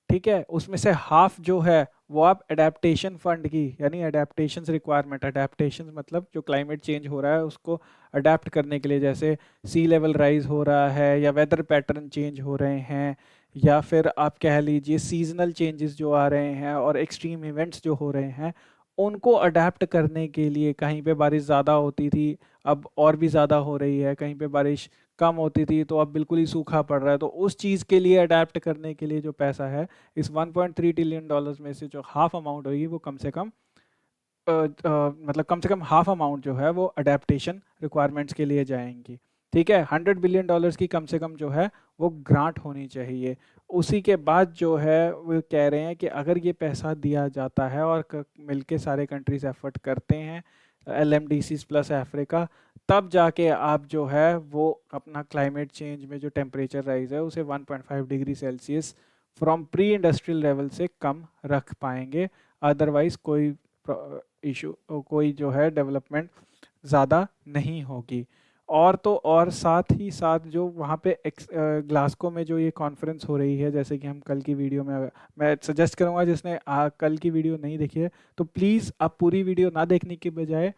ठीक है, उसमें से हाफ जो है वो आप अडेप्टेशन फंड की, यानी अडेप्टेशन रिक्वायरमेंट, अडेप्टेशन मतलब जो क्लाइमेट चेंज हो रहा है उसको अडेप्ट करने के लिए, जैसे सी लेवल राइज हो रहा है या वेदर पैटर्न चेंज हो रहे हैं या फिर आप कह लीजिए सीजनल चेंजेस जो आ रहे हैं और एक्सट्रीम इवेंट्स जो हो रहे हैं, उनको अडेप्ट करने के लिए। कहीं पे बारिश ज़्यादा होती थी, अब और भी ज़्यादा हो रही है, कहीं पे बारिश कम होती थी तो अब बिल्कुल ही सूखा पड़ रहा है। तो उस चीज़ के लिए अडेप्ट करने के लिए जो पैसा है, इस 1.3 ट्रिलियन डॉलर्स में से जो हाफ अमाउंट होगी वो कम से कम मतलब कम से कम हाफ अमाउंट जो है वो अडेप्टेशन रिक्वायरमेंट्स के लिए जाएंगी। ठीक है, 100 बिलियन डॉलर्स की कम से कम जो है वो ग्रांट होनी चाहिए। उसी के बाद जो है वो कह रहे हैं कि अगर ये पैसा दिया जाता है और मिलके सारे कंट्रीज एफर्ट करते हैं, LMDC प्लस अफ्रीका, तब जाके आप जो है वो अपना क्लाइमेट चेंज में जो टेम्परेचर राइज है उसे 1.5 degree Celsius from pre industrial level से कम रख पाएंगे। अदरवाइज कोई इशू, कोई जो है डेवलपमेंट ज़्यादा नहीं होगी। और तो और साथ ही साथ जो वहाँ पे ग्लासगो में जो ये कॉन्फ्रेंस हो रही है, जैसे कि हम कल की वीडियो में, मैं सजेस्ट करूँगा जिसने कल की वीडियो नहीं देखी है तो प्लीज़ आप पूरी वीडियो ना देखने के बजाय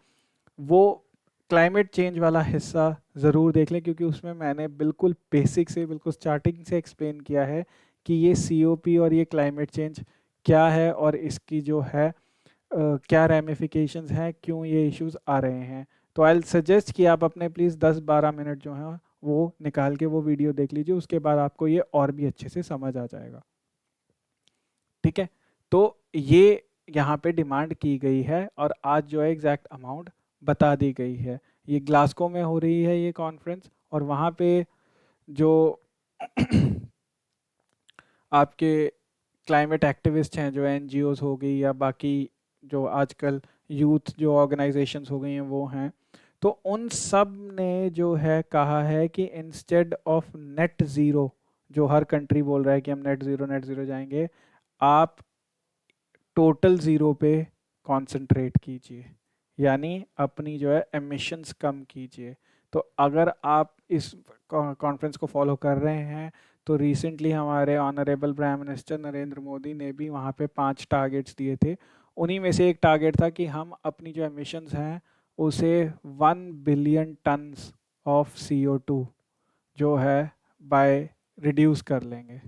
वो क्लाइमेट चेंज वाला हिस्सा ज़रूर देख लें, क्योंकि उसमें मैंने बिल्कुल बेसिक से बिल्कुल स्टार्टिंग से एक्सप्लेन किया है कि ये COP और ये क्लाइमेट चेंज क्या है और इसकी जो है क्या रेमिफिकेशंस हैं, क्यों ये इश्यूज आ रहे हैं। तो आई सजेस्ट कि आप अपने प्लीज़ 10-12 मिनट जो है वो निकाल के वो वीडियो देख लीजिए, उसके बाद आपको ये और भी अच्छे से समझ आ जाएगा। ठीक है, तो ये यहाँ पे डिमांड की गई है और आज जो है एग्जैक्ट अमाउंट बता दी गई है। ये ग्लासगो में हो रही है ये कॉन्फ्रेंस, और वहाँ पे जो आपके क्लाइमेट एक्टिविस्ट हैं, जो NGOs हो गई या बाकी जो आजकल यूथ जो ऑर्गेनाइजेशंस हो गई हैं वो हैं, तो उन सब ने जो है कहा है कि इंस्टेड ऑफ नेट ज़ीरो, जो हर कंट्री बोल रहा है कि हम नेट ज़ीरो जाएंगे, आप टोटल ज़ीरो पे कंसंट्रेट कीजिए, यानी अपनी जो है एमिशंस कम कीजिए। तो अगर आप इस कॉन्फ्रेंस को फॉलो कर रहे हैं, तो रिसेंटली हमारे honourable prime minister Narendra Modi ने भी वहाँ पे 5 टारगेट्स दिए थे। उन्हीं में से एक टारगेट था कि हम अपनी जो एमिशंस हैं उसे 1 बिलियन टन्स ऑफ CO2 जो है बाय रिड्यूस कर लेंगे।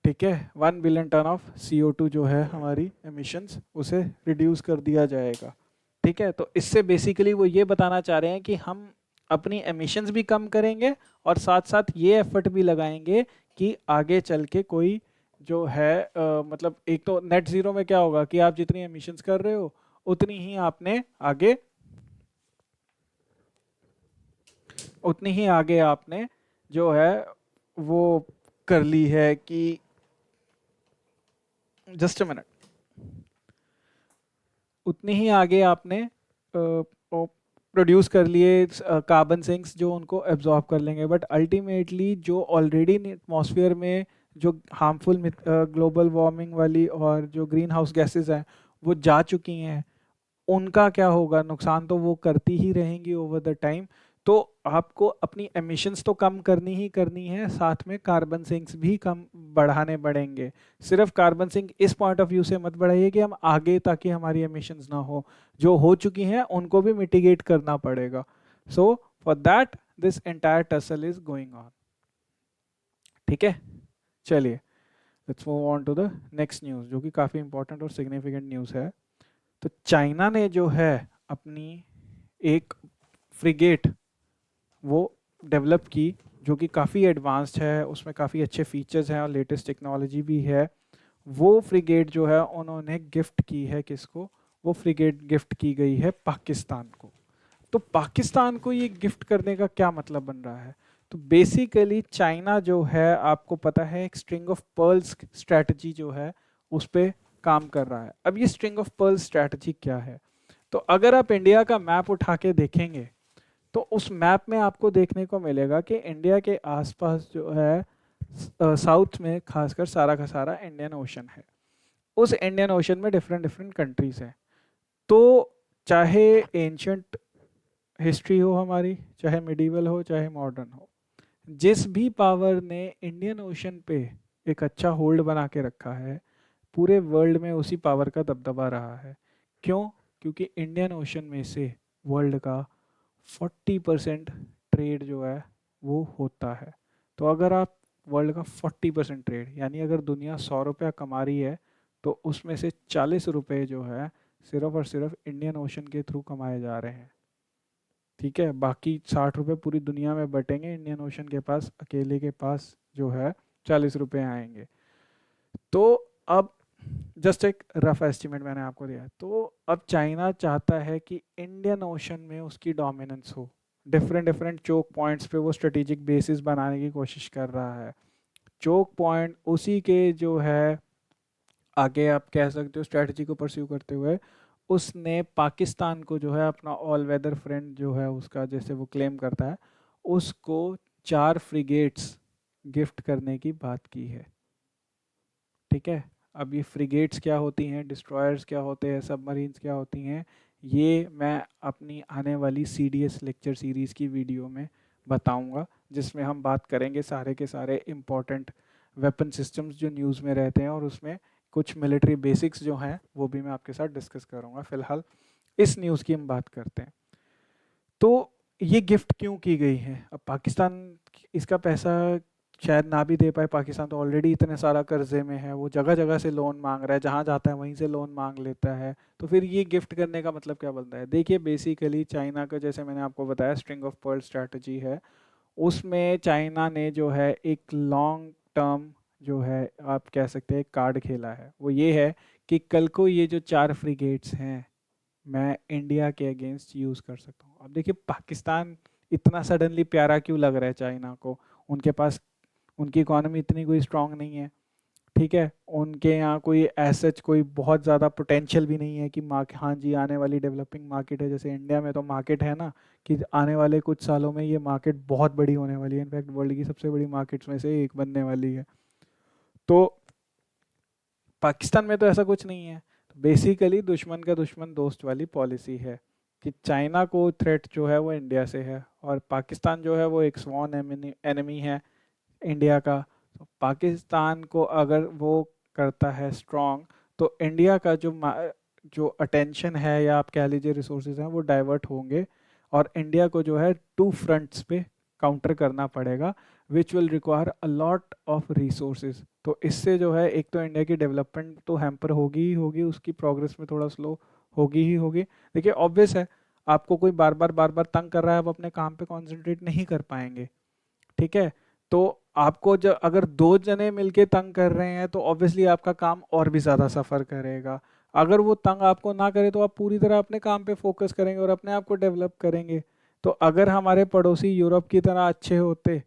ठीक है, 1 बिलियन टन ऑफ CO2 जो है हमारी एमिशंस उसे रिड्यूस कर दिया जाएगा। ठीक है, तो इससे बेसिकली वो ये बताना चाह रहे हैं कि हम अपनी एमिशंस भी कम करेंगे और साथ साथ ये एफर्ट भी लगाएंगे कि आगे चल के कोई जो है मतलब एक तो नेट जीरो में क्या होगा कि आप जितनी एमिशंस कर रहे हो उतनी ही आपने आगे उतनी ही आगे आपने जो है वो कर ली है कि जस्ट अ मिनट, उतनी ही आगे आपने प्रोड्यूस कर लिए कार्बन सिंक्स जो उनको एब्जॉर्ब कर लेंगे। बट अल्टीमेटली जो ऑलरेडी एटमॉस्फेयर में जो हार्मफुल ग्लोबल वार्मिंग वाली और जो ग्रीन हाउस गैसेस हैं वो जा चुकी हैं, उनका क्या होगा, नुकसान तो वो करती ही रहेंगी ओवर द टाइम। तो आपको अपनी एमिशंस तो कम करनी ही करनी है, साथ में कार्बन सिंक्स भी कम बढ़ाने पड़ेंगे। सिर्फ कार्बन सिंक इस पॉइंट ऑफ व्यू से मत बढ़ाइए कि हम आगे ताकि हमारी एमिशंस ना जो हो चुकी हैं उनको भी मिटिगेट करना पड़ेगा। So for that this entire tussle is going on. ठीक है, चलिए let's move on to the next news जो कि काफ़ी इंपॉर्टेंट और सिग्निफिकेंट न्यूज़ है। तो चाइना ने जो है अपनी एक फ्रिगेट वो डेवलप की जो कि काफ़ी एडवांस्ड है, उसमें काफ़ी अच्छे फीचर्स हैं और लेटेस्ट टेक्नोलॉजी भी है। वो फ्रिगेट जो है उन्होंने गिफ्ट की है किसको, वो फ्रिगेट गिफ्ट की गई है पाकिस्तान को। तो पाकिस्तान को ये गिफ्ट करने का क्या मतलब बन रहा है? तो बेसिकली चाइना जो है आपको पता है एक स्ट्रिंग ऑफ पर्ल्स स्ट्रैटेजी जो है उस पर काम कर रहा है। अब ये स्ट्रिंग ऑफ पर्ल्स स्ट्रैटेजी क्या है? तो अगर आप इंडिया का मैप उठा के देखेंगे तो उस मैप में आपको देखने को मिलेगा कि इंडिया के आसपास जो है साउथ में खासकर सारा का सारा इंडियन ओशन है। उस इंडियन ओशन में डिफरेंट डिफरेंट कंट्रीज हैं। तो चाहे एंशंट हिस्ट्री हो हमारी, चाहे मिडिवल हो, चाहे मॉडर्न हो, जिस भी पावर ने इंडियन ओशन पे एक अच्छा होल्ड बना के रखा है पूरे वर्ल्ड में उसी पावर का दबदबा रहा है। क्यों? क्योंकि इंडियन ओशन में से वर्ल्ड का 40% ट्रेड जो है वो होता है। तो अगर आप वर्ल्ड का 40% ट्रेड यानी अगर दुनिया 100 रुपया कमा रही है तो उसमें से 40 रुपये जो है सिर्फ और सिर्फ इंडियन ओशन के थ्रू कमाए जा रहे हैं। ठीक है, बाकी 60 रुपये पूरी दुनिया में बटेंगे, इंडियन ओशन के पास अकेले के पास जो है 40 रुपये आएंगे। तो अब जस्ट एक रफ एस्टिमेट मैंने आपको दिया। तो अब चाइना चाहता है कि इंडियन ओशन में उसकी डोमिनेंस हो, डिफरेंट डिफरेंट चोक पॉइंट्स पे वो स्ट्रेटेजिक बेसिस बनाने की कोशिश कर रहा है। चोक पॉइंट उसी के जो है आगे आप कह सकते हो स्ट्रेटजी को परस्यू करते हुए उसने पाकिस्तान को जो है अपना ऑल वेदर फ्रेंड जो है उसका जैसे वो क्लेम करता है उसको 4 फ्रिगेट्स गिफ्ट करने की बात की है। ठीक है, अब ये फ्रिगेट्स क्या होती हैं, डिस्ट्रॉयर्स क्या होते हैं, सबमरीन्स क्या होती हैं, ये मैं अपनी आने वाली CDS लेक्चर सीरीज़ की वीडियो में बताऊंगा, जिसमें हम बात करेंगे सारे के सारे इम्पोर्टेंट वेपन सिस्टम्स जो न्यूज़ में रहते हैं और उसमें कुछ मिलिट्री बेसिक्स जो हैं वो भी मैं आपके साथ डिस्कस करूंगा। फिलहाल इस न्यूज़ की हम बात करते हैं। तो ये गिफ्ट क्यों की गई है? अब पाकिस्तान इसका पैसा शायद ना भी दे पाए, पाकिस्तान तो ऑलरेडी इतने सारा कर्जे में है, वो जगह जगह से लोन मांग रहा है, जहाँ जाता है वहीं से लोन मांग लेता है। तो फिर ये गिफ्ट करने का मतलब क्या बनता है? देखिए बेसिकली चाइना का जैसे मैंने आपको बताया स्ट्रिंग ऑफ पर्ल स्ट्रैटेजी है, उसमें चाइना ने जो है एक लॉन्ग टर्म जो है आप कह सकते हैं कार्ड खेला है। वो ये है कि कल को ये जो 4 फ्रिगेट्स हैं मैं इंडिया के अगेंस्ट यूज़ कर सकता हूँ। अब देखिए पाकिस्तान इतना सडनली प्यारा क्यों लग रहा है चाइना को? उनके पास उनकी इकोनॉमी इतनी कोई स्ट्रांग नहीं है। ठीक है, उनके यहाँ कोई एसच कोई बहुत ज़्यादा पोटेंशियल भी नहीं है कि मार्केट, हाँ जी आने वाली डेवलपिंग मार्केट है, जैसे इंडिया में तो मार्केट है ना कि आने वाले कुछ सालों में ये मार्केट बहुत बड़ी होने वाली है, इनफैक्ट वर्ल्ड की सबसे बड़ी मार्केट्स में से एक बनने वाली है। तो पाकिस्तान में तो ऐसा कुछ नहीं है। बेसिकली दुश्मन का दुश्मन दोस्त वाली पॉलिसी है। कि चाइना को थ्रेट जो है वो इंडिया से है, और पाकिस्तान जो है वो एक स्वॉन एनिमी है इंडिया का। तो पाकिस्तान को अगर वो करता है स्ट्रांग, तो इंडिया का जो अटेंशन है, या आप कह लीजिए रिसोर्सेज हैं, वो डाइवर्ट होंगे, और इंडिया को जो है टू फ्रंट्स पे काउंटर करना पड़ेगा, which will require a lot of resources. तो इससे जो है एक तो इंडिया की डेवलपमेंट तो हैम्पर होगी ही होगी, उसकी प्रोग्रेस में थोड़ा स्लो होगी ही होगी। देखिए ऑब्वियस है, आपको कोई बार बार तंग कर रहा है, आप अपने काम पे कॉन्सेंट्रेट नहीं कर पाएंगे। ठीक है, तो आपको जब अगर दो जने मिलके तंग कर रहे हैं, तो ऑब्वियसली आपका काम और भी ज़्यादा सफ़र करेगा। अगर वो तंग आपको ना करे, तो आप पूरी तरह अपने काम पे फोकस करेंगे और अपने आप को डेवलप करेंगे। तो अगर हमारे पड़ोसी यूरोप की तरह अच्छे होते,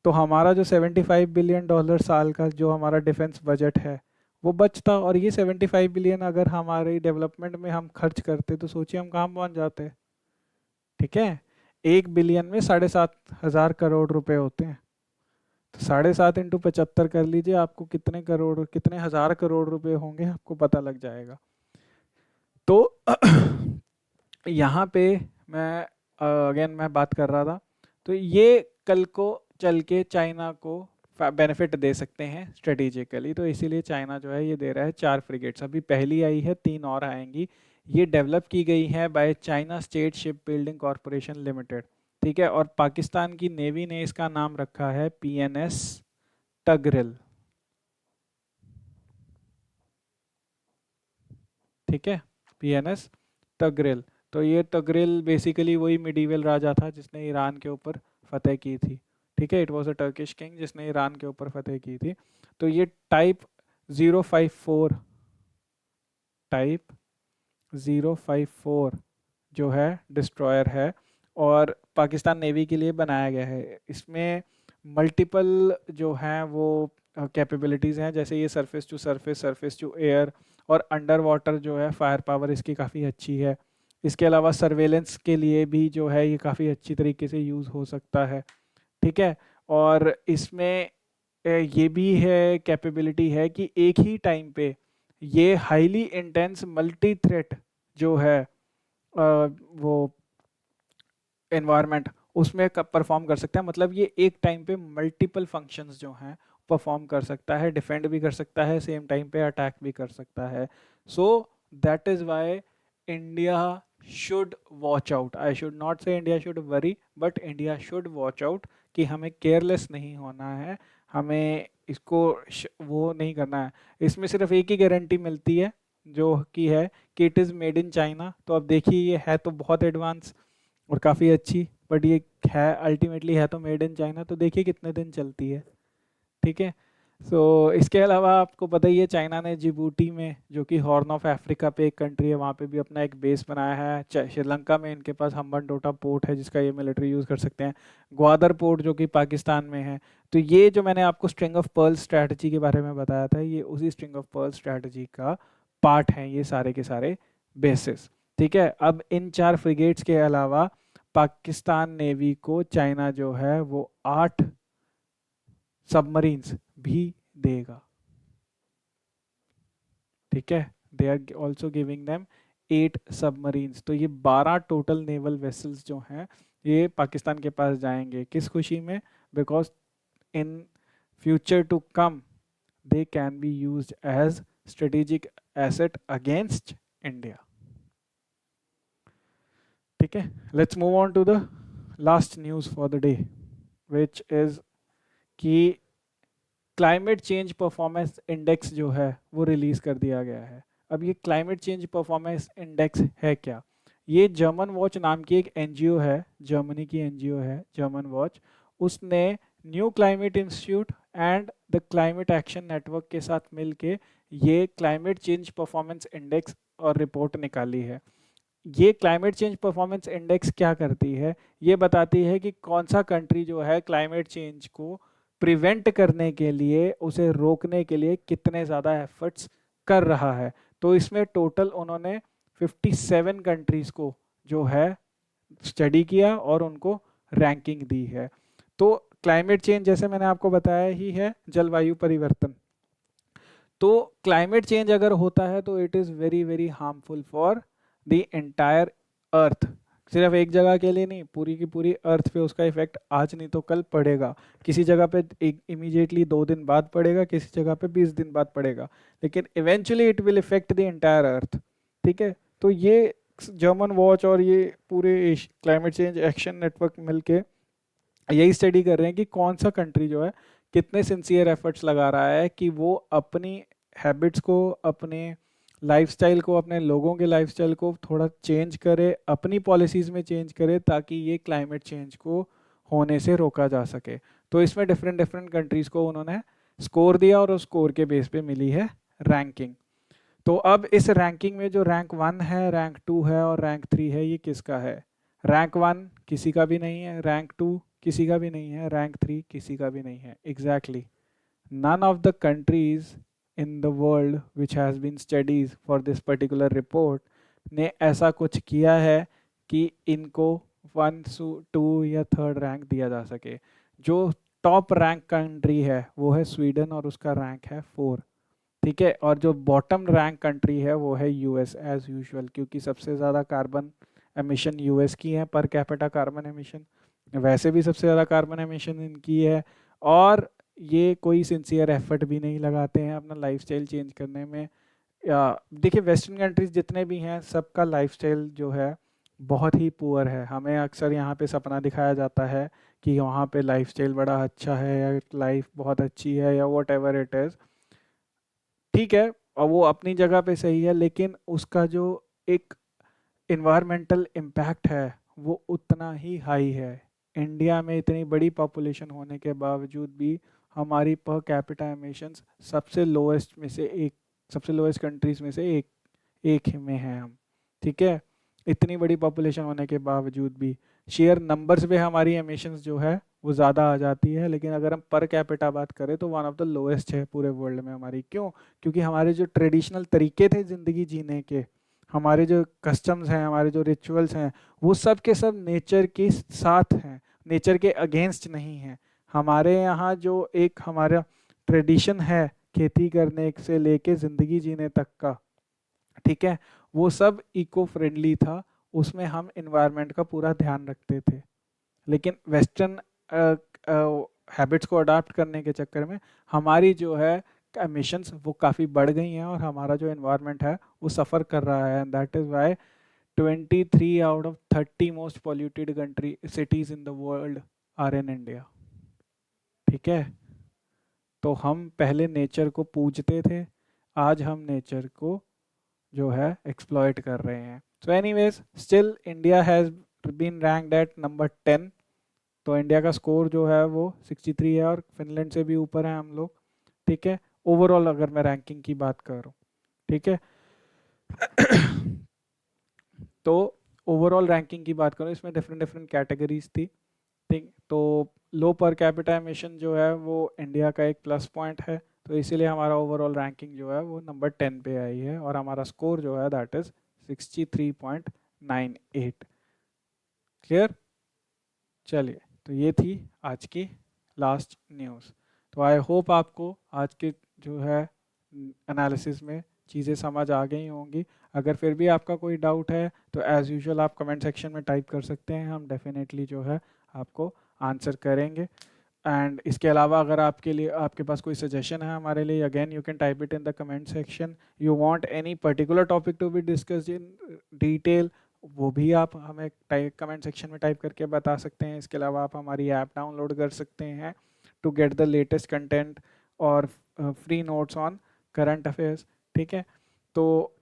तो हमारा जो $75 बिलियन साल का जो हमारा डिफेंस बजट है वो बचता, और ये 75 बिलियन अगर हमारी डेवलपमेंट में हम खर्च करते, तो सोचिए हम कहाँ पहुँच जाते। ठीक है, 1 बिलियन में 7,500 करोड़ रुपए होते हैं। तो 7.5 इंटू 75 कर लीजिए, आपको कितने करोड़, कितने हजार करोड़ रुपए होंगे, आपको पता लग जाएगा। तो यहाँ पे मैं अगेन मैं बात कर रहा था, तो ये कल को चल के चाइना को बेनिफिट दे सकते हैं स्ट्रेटेजिकली। तो इसीलिए चाइना जो है ये दे रहा है 4 फ्रिगेट्स, अभी पहली आई है, 3 और आएंगी। ये डेवलप की गई है by China state ship building corporation limited. ठीक है, और पाकिस्तान की नेवी ने इसका नाम रखा है PNS टगरिल। ठीक है, PNS तगरिल। तो ये तगरिल बेसिकली वही मिडीवल राजा था जिसने ईरान के ऊपर फतेह की थी। ठीक है, it was a Turkish king जिसने ईरान के ऊपर फतेह की थी। तो ये टाइप 054, टाइप 054 जो है डिस्ट्रॉयर है, और पाकिस्तान नेवी के लिए बनाया गया है। इसमें मल्टीपल जो हैं वो कैपेबिलिटीज़ हैं, जैसे ये surface to surface, surface to air, और अंडर वाटर जो है फायर पावर इसकी काफ़ी अच्छी है। इसके अलावा सर्वेलेंस के लिए भी जो है ये काफ़ी अच्छी तरीके से यूज़ हो सकता है। ठीक है, और इसमें ये भी है, कैपेबिलिटी है कि एक ही टाइम पे ये हाईली इंटेंस मल्टी थ्रेट जो है वो एनवायरनमेंट, उसमें परफॉर्म कर सकता है। मतलब ये एक टाइम पे मल्टीपल फंक्शंस जो हैं परफॉर्म कर सकता है, डिफेंड भी कर सकता है, सेम टाइम पे अटैक भी कर सकता है। So that is why India should watch out. I should not say India should worry, but India should watch out कि हमें केयरलेस नहीं होना है, हमें इसको वो नहीं करना है। इसमें सिर्फ एक ही गारंटी मिलती है, जो कि है कि it is made in China. तो अब देखिए, ये है तो बहुत एडवांस और काफ़ी अच्छी, बट ये है अल्टीमेटली है तो मेड इन चाइना, तो देखिए कितने दिन चलती है। ठीक है, सो इसके अलावा आपको पता ही है, चाइना ने जिबूटी में, जो कि हॉर्न ऑफ अफ्रीका पे एक कंट्री है, वहाँ पे भी अपना एक बेस बनाया है। श्रीलंका में इनके पास हम्बनटोटा पोर्ट है जिसका ये मिलिट्री यूज़ कर सकते हैं। ग्वादर पोर्ट जो कि पाकिस्तान में है। तो ये जो मैंने आपको स्ट्रिंग ऑफ पर्ल स्ट्रैटेजी के बारे में बताया था, ये उसी स्ट्रिंग ऑफ पर्ल स्ट्रैटेजी का पार्ट है ये सारे के सारे बेसिस। ठीक है, अब इन 4 फ्रिगेट्स के अलावा पाकिस्तान नेवी को चाइना जो है वो 8 सबमरीन्स भी देगा। ठीक है, they are also giving them 8 submarines. तो ये 12 टोटल नेवल वेसल्स जो हैं ये पाकिस्तान के पास जाएंगे। किस खुशी में? Because in future to come they can be used as strategic asset against India. ठीक है, let's move on to the last news for the day, which is कि क्लाइमेट चेंज परफॉर्मेंस इंडेक्स जो है वो रिलीज़ कर दिया गया है। अब ये क्लाइमेट चेंज परफॉर्मेंस इंडेक्स है क्या? ये जर्मन वॉच नाम की एक एनजीओ है, जर्मनी की एनजीओ है जर्मन वॉच। उसने new climate institute and the climate action network के साथ मिलके ये क्लाइमेट चेंज परफॉर्मेंस इंडेक्स और रिपोर्ट निकाली है। ये क्लाइमेट चेंज परफॉर्मेंस इंडेक्स क्या करती है? ये बताती है कि कौन सा कंट्री जो है क्लाइमेट चेंज को प्रिवेंट करने के लिए, उसे रोकने के लिए कितने ज़्यादा एफर्ट्स कर रहा है। तो इसमें टोटल उन्होंने 57 कंट्रीज़ को जो है स्टडी किया और उनको रैंकिंग दी है। तो क्लाइमेट चेंज जैसे मैंने आपको बताया ही है जलवायु परिवर्तन। तो क्लाइमेट चेंज अगर होता है तो it is very very harmful for the entire earth, सिर्फ एक जगह के लिए नहीं, पूरी की पूरी अर्थ पे उसका इफेक्ट आज नहीं तो कल पड़ेगा। किसी जगह पे एक इमीडिएटली 2 दिन बाद पड़ेगा, किसी जगह पे 20 दिन बाद पड़ेगा, लेकिन eventually it will effect the entire earth. ठीक है। तो ये जर्मन वॉच और ये पूरे क्लाइमेट चेंज एक्शन नेटवर्क मिलके यही स्टडी कर रहे हैं कि कौन सा कंट्री जो है कितने सिंसियर एफर्ट्स लगा रहा है कि वो अपनी हैबिट्स को, अपने लाइफस्टाइल को, अपने लोगों के लाइफस्टाइल को थोड़ा चेंज करे, अपनी पॉलिसीज में चेंज करे, ताकि ये क्लाइमेट चेंज को होने से रोका जा सके। तो इसमें डिफरेंट डिफरेंट कंट्रीज को उन्होंने स्कोर दिया और उस स्कोर के बेस पे मिली है रैंकिंग। तो अब इस रैंकिंग में जो रैंक 1 है, रैंक 2 है और रैंक 3 है, ये किसका है? रैंक 1 किसी का भी नहीं है, रैंक 2 किसी का भी नहीं है, रैंक 3 किसी का भी नहीं है। Exactly, none of the countries in the world which has been studies for this particular report ने ऐसा कुछ किया है कि इनको 1, 2 या थर्ड रैंक दिया जा सके। जो टॉप रैंक कंट्री है वो है स्वीडन और उसका रैंक है 4। ठीक है। और जो बॉटम रैंक कंट्री है वो है यूएस एज यूजुअल, क्योंकि सबसे ज़्यादा कार्बन एमिशन यूएस की है पर कैपिटा कार्बन एमिशन, वैसे भी सबसे ज़्यादा कार्बन एमिशन इनकी है। और ये कोई सिंसियर एफर्ट भी नहीं लगाते हैं अपना लाइफस्टाइल चेंज करने में। या देखिए, वेस्टर्न कंट्रीज जितने भी हैं सबका लाइफस्टाइल जो है बहुत ही पुअर है। हमें अक्सर यहाँ पे सपना दिखाया जाता है कि वहाँ पे लाइफस्टाइल बड़ा अच्छा है या लाइफ बहुत अच्छी है या वॉट एवर इट इज़। ठीक है, और वो अपनी जगह पे सही है, लेकिन उसका जो एक इन्वायरमेंटल इम्पैक्ट है वो उतना ही हाई है। इंडिया में इतनी बड़ी पॉपुलेशन होने के बावजूद भी हमारी पर कैपिटा एमिशंस सबसे लोएस्ट में से एक, सबसे लोएस्ट कंट्रीज में से एक ही में हैं हम। ठीक है। इतनी बड़ी पॉपुलेशन होने के बावजूद भी शेयर नंबर्स पे हमारी एमिशंस जो है वो ज़्यादा आ जाती है, लेकिन अगर हम पर कैपिटा बात करें तो वन ऑफ द लोएस्ट है पूरे वर्ल्ड में हमारी। क्यों? क्योंकि हमारे जो ट्रेडिशनल तरीके थे ज़िंदगी जीने के, हमारे जो कस्टम्स हैं, हमारे जो रिचुअल्स हैं, वो सब के सब नेचर के साथ हैं, नेचर के अगेंस्ट नहीं हैं। हमारे यहाँ जो एक हमारा ट्रेडिशन है खेती करने से लेके ज़िंदगी जीने तक का, ठीक है, वो सब इको फ्रेंडली था, उसमें हम इन्वायरमेंट का पूरा ध्यान रखते थे। लेकिन वेस्टर्न हैबिट्स को अडाप्ट करने के चक्कर में हमारी जो है एमिशंस वो काफ़ी बढ़ गई हैं और हमारा जो एनवायरनमेंट है वो सफ़र कर रहा है। And that is why 23 out of 30 most polluted country cities in the world are in India. ठीक है। तो हम पहले नेचर को पूजते थे, आज हम नेचर को जो है एक्सप्लॉइट कर रहे हैं। So anyways, still India has been ranked at number 10। तो इंडिया का स्कोर जो है वो 63 है और फिनलैंड से भी ऊपर है हम लोग। ठीक है। ओवरऑल अगर मैं रैंकिंग की बात करूँ, ठीक है, तो ओवरऑल रैंकिंग की बात करूँ, इसमें डिफरेंट डिफरेंट कैटेगरीज थी। ठीक। तो लो पर कैपिटा एमिशन जो है वो इंडिया का एक प्लस पॉइंट है, तो इसीलिए हमारा ओवरऑल रैंकिंग जो है वो नंबर 10 पे आई है और हमारा स्कोर जो है दैट इज़ 63.98। क्लियर? चलिए, तो ये थी आज की लास्ट न्यूज़। तो आई होप आपको आज के जो है एनालिसिस में चीज़ें समझ आ गई होंगी। अगर फिर भी आपका कोई डाउट है तो एज़ यूजुअल आप कमेंट सेक्शन में टाइप कर सकते हैं, हम डेफिनेटली जो है आपको आंसर करेंगे। एंड इसके अलावा अगर आपके लिए, आपके पास कोई सजेशन है हमारे लिए, again you can type it in the comment section. You want any particular topic to be discussed in detail, वो भी आप हमें टाइप कमेंट सेक्शन में टाइप करके बता सकते हैं। इसके अलावा आप हमारी ऐप डाउनलोड कर सकते हैं to get the latest content और free notes on current affairs. ठीक है। तो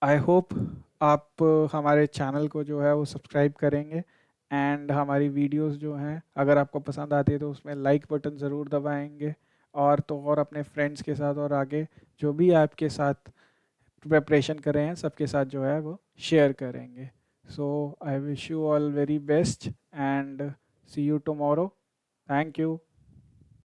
आई होप आप हमारे चैनल को जो है वो सब्सक्राइब करेंगे एंड हमारी वीडियोस जो हैं अगर आपको पसंद आती है तो उसमें लाइक बटन ज़रूर दबाएंगे, और तो और अपने फ्रेंड्स के साथ और आगे जो भी आपके साथ प्रिपरेशन कर रहे हैं सबके साथ जो है वो शेयर करेंगे। So I wish you all very best and see you tomorrow. Thank you.